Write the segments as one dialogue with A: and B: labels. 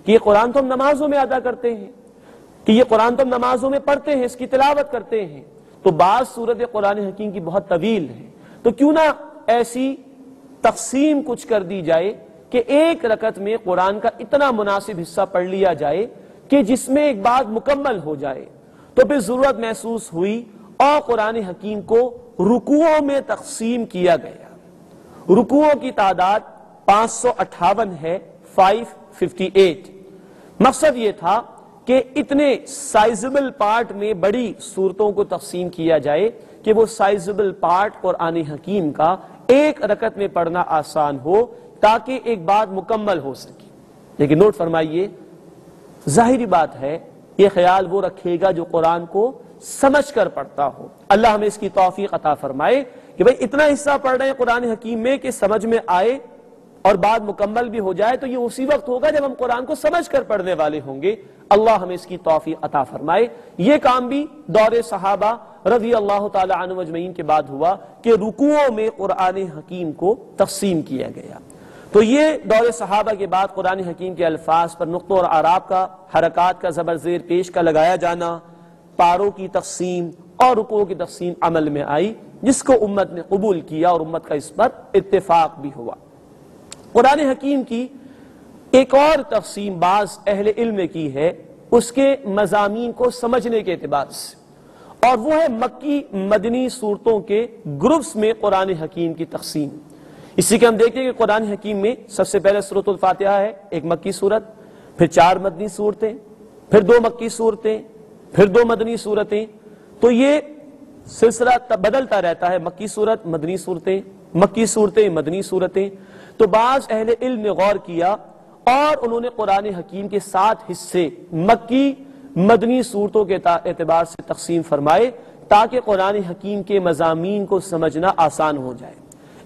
A: کہ یہ قرآن تو ہم نمازوں میں ادا کرتے ہیں، کہ یہ قرآن تو ہم نمازوں میں پڑھتے ہیں، اس کی تلاوت کرتے ہیں، تو بعض صورت قرآن حکیم کی بہت طویل ہے، تو کیوں نہ ایسی تقسیم کچھ کر دی جائے کہ ایک رکعت میں قرآن کا اتنا مناسب حصہ پڑھ لیا جائے کہ جس میں ایک بات مکمل ہو جائے۔ تو پھر ضرورت محسوس ہوئی اور قرآن حکیم کو رکوعوں میں تقسیم کیا گیا۔ رکوعوں کی تعداد 558 ہے، 558۔ مقصد یہ تھا کہ اتنے سائزبل پارٹ میں بڑی صورتوں کو تقسیم کیا جائے کہ وہ سائزبل پارٹ قرآن حکیم کا ایک رکعت میں پڑھنا آسان ہو تاکہ ایک بات مکمل ہو سکے۔ لیکن نوٹ فرمائیے، ظاہری بات ہے یہ خیال وہ رکھے گا جو قرآن کو سمجھ کر پڑھتا ہو۔ اللہ ہمیں اس کی توفیق عطا فرمائے کہ بھئی اتنا حصہ پڑھ رہے ہیں قرآن حکیم میں کہ سمجھ میں آئے اور بات مکمل بھی ہو جائے، تو یہ اسی وقت ہوگا جب ہم قرآن کو سمجھ کر پڑھنے والے ہوں گے۔ اللہ ہمیں اس کی توفیق عطا فرمائے۔ یہ کام بھی دور صحابہ رضی اللہ تعالی عنہ اجمعین کے بعد ہوا کہ رکوعوں میں قرآن حکیم کو تقسیم کیا گیا۔ تو یہ دور صحابہ کے بعد قرآن حکیم کے الفاظ پر نقطوں اور اعراب کا، حرکات کا، زبر زیر پیش کا لگایا جانا، پاروں کی تقسیم اور رکوعوں کی تقسیم عمل میں آئی، جس کو امت نے قبول کیا اور امت کا اس پر اتفاق بھی ہوا۔ قرآن حکیم کی ایک اور تقسیم بعض اہل علم نے کی ہے اس کے مضامین کو سمجھنے کے اعتبار سے، اور وہ ہے مکی مدنی صورتوں کے گروپس میں قرآن حکیم کی تقسیم۔ اسی کے ہم دیکھیں کہ قرآن حکیم میں سب سے پہلے سورۃ الفاتحہ ہے، ایک مکی صورت، پھر 4 مدنی صورتیں، پھر 2 مکی صورتیں، پھر 2 مدنی صورتیں، تو یہ سلسلہ بدلتا رہتا ہے، مکی صورت، مدنی صورتیں، مکی صورتیں، مدنی صورتیں۔ تو بعض اہل علم نے غور کیا اور انہوں نے قرآن حکیم کے 7 حصے مکی مدنی صورتوں کے اعتبار سے تقسیم فرمائے تاکہ قرآن حکیم کے مضامین کو سمجھنا آسان ہو جائے۔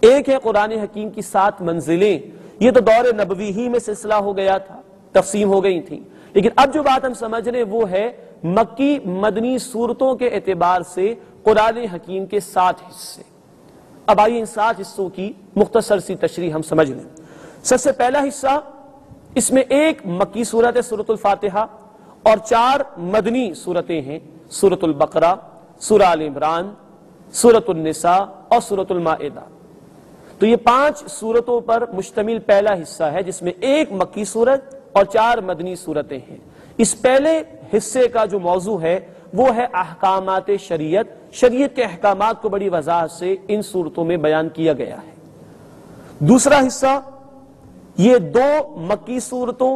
A: ایک ہے قرآن حکیم کی 7 منزلیں، یہ تو دور نبوی ہی میں سلسلہ ہو گیا تھا، تقسیم ہو گئی تھی، لیکن اب جو بات ہم سمجھ رہے وہ ہے مکی مدنی صورتوں کے اعتبار سے قرآن حکیم کے 7 حصے۔ اب آئیے ان 7 حصوں کی مختصر سی تشریح ہم سمجھ لیں۔ سب سے پہلا حصہ، اس میں ایک مکی صورت ہے سورۃ الفاتحہ اور 4 مدنی صورتیں ہیں، سورۃ البقرہ، سورہ آل عمران، سورۃ النساء اور سورۃ المائدہ۔ تو یہ 5 صورتوں پر مشتمل پہلا حصہ ہے جس میں ایک مکی صورت اور 4 مدنی صورتیں ہیں۔ اس پہلے حصے کا جو موضوع ہے وہ ہے احکامات شریعت، شریعت کے احکامات کو بڑی وضاحت سے ان صورتوں میں بیان کیا گیا ہے۔ دوسرا حصہ یہ 2 مکی صورتوں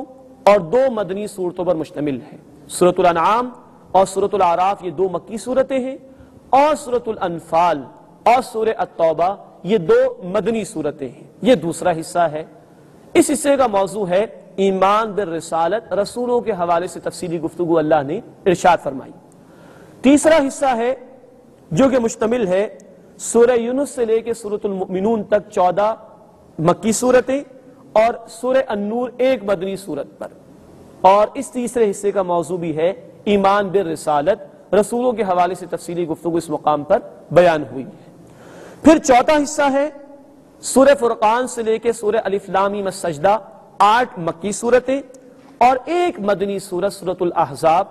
A: اور 2 مدنی صورتوں پر مشتمل ہے، سورۃ الانعام اور سورۃ الاعراف یہ 2 مکی صورتیں ہیں، اور سورۃ الانفال اور سورہ التوبہ یہ 2 مدنی صورتیں ہیں، یہ دوسرا حصہ ہے۔ اس حصے کا موضوع ہے ایمان بالرسالت، رسولوں کے حوالے سے تفصیلی گفتگو اللہ نے ارشاد فرمائی۔ تیسرا حصہ ہے جو کہ مشتمل ہے سورہ یونس سے لے کے سورۃ المؤمنون تک 14 مکی صورتیں اور سورہ النور 1 مدنی صورت پر، اور اس تیسرے حصے کا موضوع بھی ہے ایمان بالرسالت، رسولوں کے حوالے سے تفصیلی گفتگو اس مقام پر بیان ہوئی ہے۔ پھر چوتھا حصہ ہے سورہ فرقان سے لے کے سورہ الف لام میم السجدہ، 8 مکی صورتیں اور 1 مدنی صورت سورۃ الاحزاب۔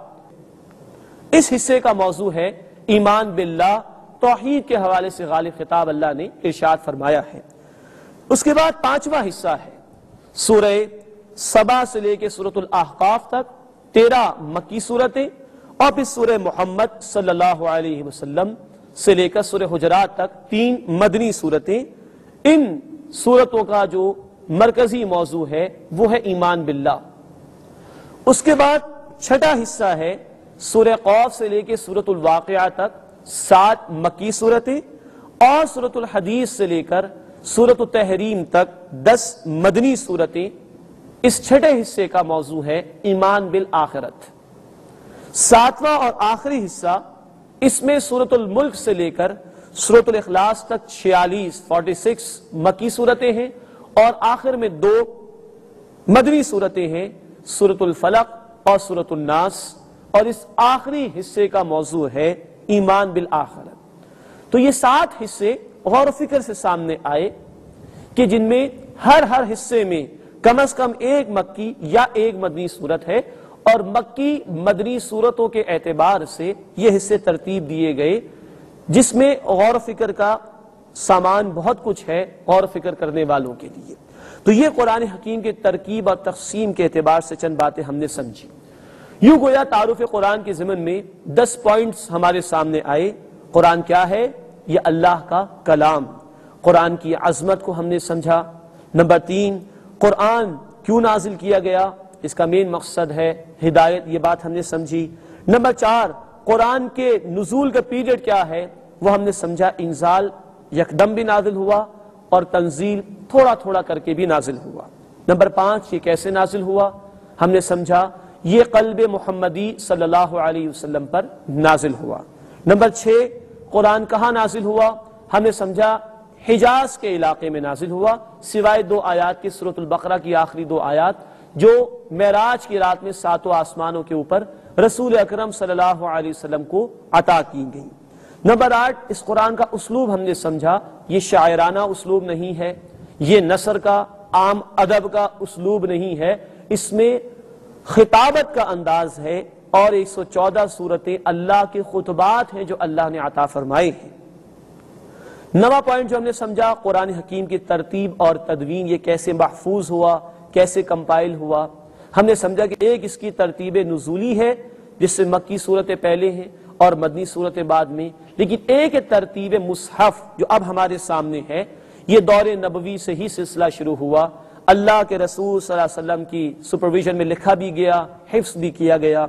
A: اس حصے کا موضوع ہے ایمان باللہ، توحید کے حوالے سے غالب خطاب اللہ نے ارشاد فرمایا ہے۔ اس کے بعد 5واں حصہ ہے سورہ سبا سے لے کے سورۃ الاحقاف تک 13 مکی صورتیں، اور پھر سورہ محمد صلی اللہ علیہ وسلم سے لے کر سورہ حجرات تک 3 مدنی صورتیں۔ ان صورتوں کا جو مرکزی موضوع ہے وہ ہے ایمان باللہ۔ اس کے بعد 6واں حصہ ہے سورہ قوف سے لے کے سورۃ الواقعہ تک 7 مکی صورتیں، اور سورۃ الحدیث سے لے کر سورۃ التحریم تک 10 مدنی صورتیں۔ اس 6ٹھے حصے کا موضوع ہے ایمان بالآخرت۔ 7واں اور آخری حصہ، اس میں سورۃ الملک سے لے کر سورۃ الاخلاص تک 46 مکی صورتیں ہیں، اور آخر میں 2 مدنی صورتیں ہیں، سورۃ الفلق اور سورۃ الناس، اور اس آخری حصے کا موضوع ہے ایمان بالآخرت۔ تو یہ 7 حصے غور و فکر سے سامنے آئے کہ جن میں ہر حصے میں کم از کم ایک مکی یا ایک مدنی صورت ہے، اور مکی مدنی صورتوں کے اعتبار سے یہ حصے ترتیب دیے گئے جس میں غور و فکر کا سامان بہت کچھ ہے غور و فکر کرنے والوں کے لیے۔ تو یہ قرآن حکیم کے ترکیب اور تقسیم کے اعتبار سے چند باتیں ہم نے سمجھی۔ یوں گویا تعارف قرآن کے ضمن میں 10 پوائنٹس ہمارے سامنے آئے۔ قرآن کیا ہے؟ یہ اللہ کا کلام۔ قرآن کی عظمت کو ہم نے سمجھا۔ نمبر 3، قرآن کیوں نازل کیا گیا، اس کا مین مقصد ہے ہدایت، یہ بات ہم نے سمجھی۔ نمبر 4، قرآن کے نزول کا پیریڈ کیا ہے، وہ ہم نے سمجھا۔ انزال یکدم بھی نازل ہوا اور تنزیل تھوڑا تھوڑا کر کے بھی نازل ہوا۔ نمبر 5، یہ کیسے نازل ہوا، ہم نے سمجھا یہ قلب محمدی صلی اللہ علیہ وسلم پر نازل ہوا۔ نمبر 6، قرآن کہاں نازل ہوا، ہم نے سمجھا حجاز کے علاقے میں نازل ہوا، سوائے 2 آیات کی، سورۃ البقرہ کی آخری 2 آیات جو معراج کی رات میں 7 آسمانوں کے اوپر رسول اکرم صلی اللہ علیہ وسلم کو عطا کی گئی۔ نمبر 8، اس قرآن کا اسلوب ہم نے سمجھا، یہ شاعرانہ اسلوب نہیں ہے، یہ نثر کا عام ادب کا اسلوب نہیں ہے، اس میں خطابت کا انداز ہے، اور 114 صورتیں اللہ کے خطبات ہیں جو اللہ نے عطا فرمائے ہیں۔ نواں پوائنٹ جو ہم نے سمجھا، قرآن حکیم کی ترتیب اور تدوین، یہ کیسے محفوظ ہوا، کیسے کمپائل ہوا۔ ہم نے سمجھا کہ ایک اس کی ترتیب نزولی ہے جس سے مکی صورتیں پہلے ہیں اور مدنی صورتیں بعد میں، لیکن ایک ترتیب مصحف جو اب ہمارے سامنے ہے، یہ دور نبوی سے ہی سلسلہ شروع ہوا۔ اللہ کے رسول صلی اللہ علیہ وسلم کی سپرویژن میں لکھا بھی گیا، حفظ بھی کیا گیا۔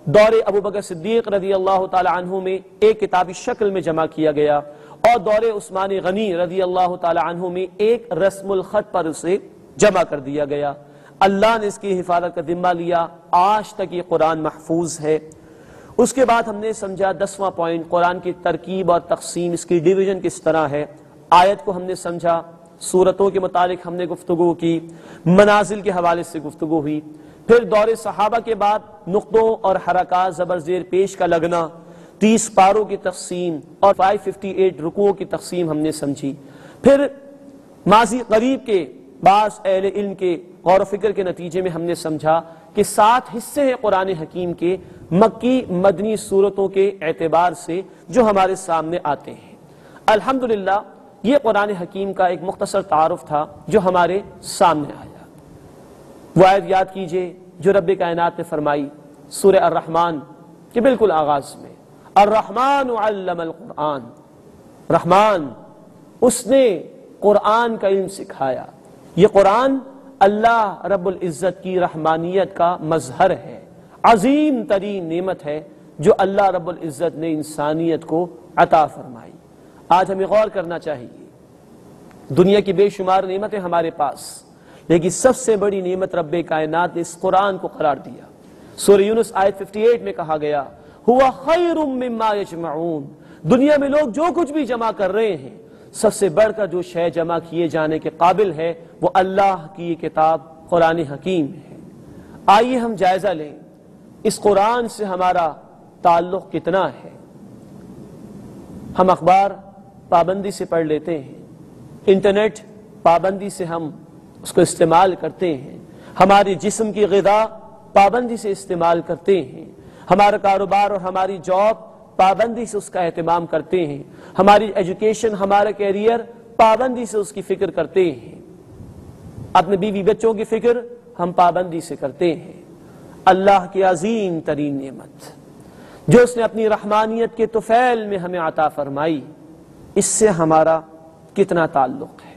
A: دور ابو بکر صدیق رضی اللہ تعالی عنہ میں ایک کتابی شکل میں جمع کیا گیا، اور دور عثمان غنی رضی اللہ تعالی عنہ میں ایک رسم الخط پر اسے جمع کر دیا گیا۔ اللہ نے اس کی حفاظت کا ذمہ لیا، آج تک یہ قرآن محفوظ ہے۔ اس کے بعد ہم نے سمجھا 10واں پوائنٹ، قرآن کی ترکیب اور تقسیم، اس کی ڈویژن کس طرح ہے۔ آیت کو ہم نے سمجھا، سورتوں کے متعلق ہم نے گفتگو کی، منازل کے حوالے سے گفتگو ہوئی، پھر دور صحابہ کے بعد نقطوں اور حرکات زبر زیر پیش کا لگنا، 30 پاروں کی تقسیم اور 558 رکوعوں کی تقسیم ہم نے سمجھی۔ پھر ماضی قریب کے بعض اہل علم کے غور و فکر کے نتیجے میں ہم نے سمجھا کہ 7 حصے ہیں قرآن حکیم کے مکی مدنی صورتوں کے اعتبار سے جو ہمارے سامنے آتے ہیں۔ الحمدللہ یہ قرآن حکیم کا ایک مختصر تعارف تھا جو ہمارے سامنے آیا۔ وہ آیت یاد کیجئے جو رب کائنات نے فرمائی سورہ الرحمن کے بالکل آغاز میں، الرحمن علم القرآن، رحمان اس نے قرآن کا علم سکھایا۔ یہ قرآن اللہ رب العزت کی رحمانیت کا مظہر ہے، عظیم ترین نعمت ہے جو اللہ رب العزت نے انسانیت کو عطا فرمائی۔ آج ہمیں غور کرنا چاہیے، دنیا کی بے شمار نعمتیں ہمارے پاس، لیکن سب سے بڑی نعمت رب کائنات نے اس قرآن کو قرار دیا۔ سورہ یونس آیت 58 میں کہا گیا ہوا خیر مما یجمعون، دنیا میں لوگ جو کچھ بھی جمع کر رہے ہیں، سب سے بڑھ کر جو شے جمع کیے جانے کے قابل ہے وہ اللہ کی یہ کتاب قرآن حکیم ہے۔ آئیے ہم جائزہ لیں اس قرآن سے ہمارا تعلق کتنا ہے۔ ہم اخبار پابندی سے پڑھ لیتے ہیں، انٹرنیٹ پابندی سے ہم اس کو استعمال کرتے ہیں، ہمارے جسم کی غذا پابندی سے استعمال کرتے ہیں، ہمارا کاروبار اور ہماری جاب پابندی سے اس کا اہتمام کرتے ہیں، ہماری ایجوکیشن، ہمارا کیریئر پابندی سے اس کی فکر کرتے ہیں، اپنے بیوی بچوں کی فکر ہم پابندی سے کرتے ہیں۔ اللہ کی عظیم ترین نعمت جو اس نے اپنی رحمانیت کے طفیل میں ہمیں عطا فرمائی، اس سے ہمارا کتنا تعلق ہے۔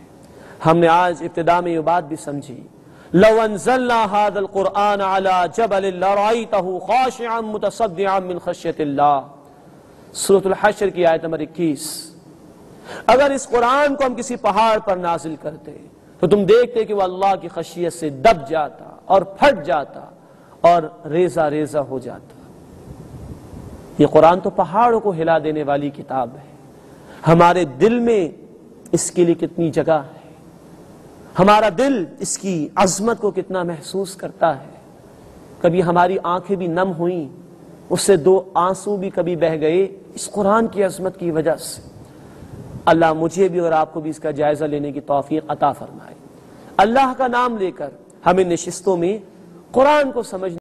A: ہم نے آج ابتدا میں یہ بات بھی سمجھی، لو انزلنا هذا القرآن على جبل لرأيته خاشعا متصدعا من خشية اللہ، سورۃ الحشر کی آیت نمبر 21۔ اگر اس قرآن کو ہم کسی پہاڑ پر نازل کرتے تو تم دیکھتے کہ وہ اللہ کی خشیت سے دب جاتا اور پھٹ جاتا اور ریزہ ریزہ ہو جاتا۔ یہ قرآن تو پہاڑوں کو ہلا دینے والی کتاب ہے۔ ہمارے دل میں اس کے لیے کتنی جگہ ہے، ہمارا دل اس کی عظمت کو کتنا محسوس کرتا ہے۔ کبھی ہماری آنکھیں بھی نم ہوئیں، اس سے 2 آنسو بھی کبھی بہ گئے اس قرآن کی عظمت کی وجہ سے۔ اللہ مجھے بھی اور آپ کو بھی اس کا جائزہ لینے کی توفیق عطا فرمائے۔ اللہ کا نام لے کر ہم ان نشستوں میں قرآن کو سمجھنے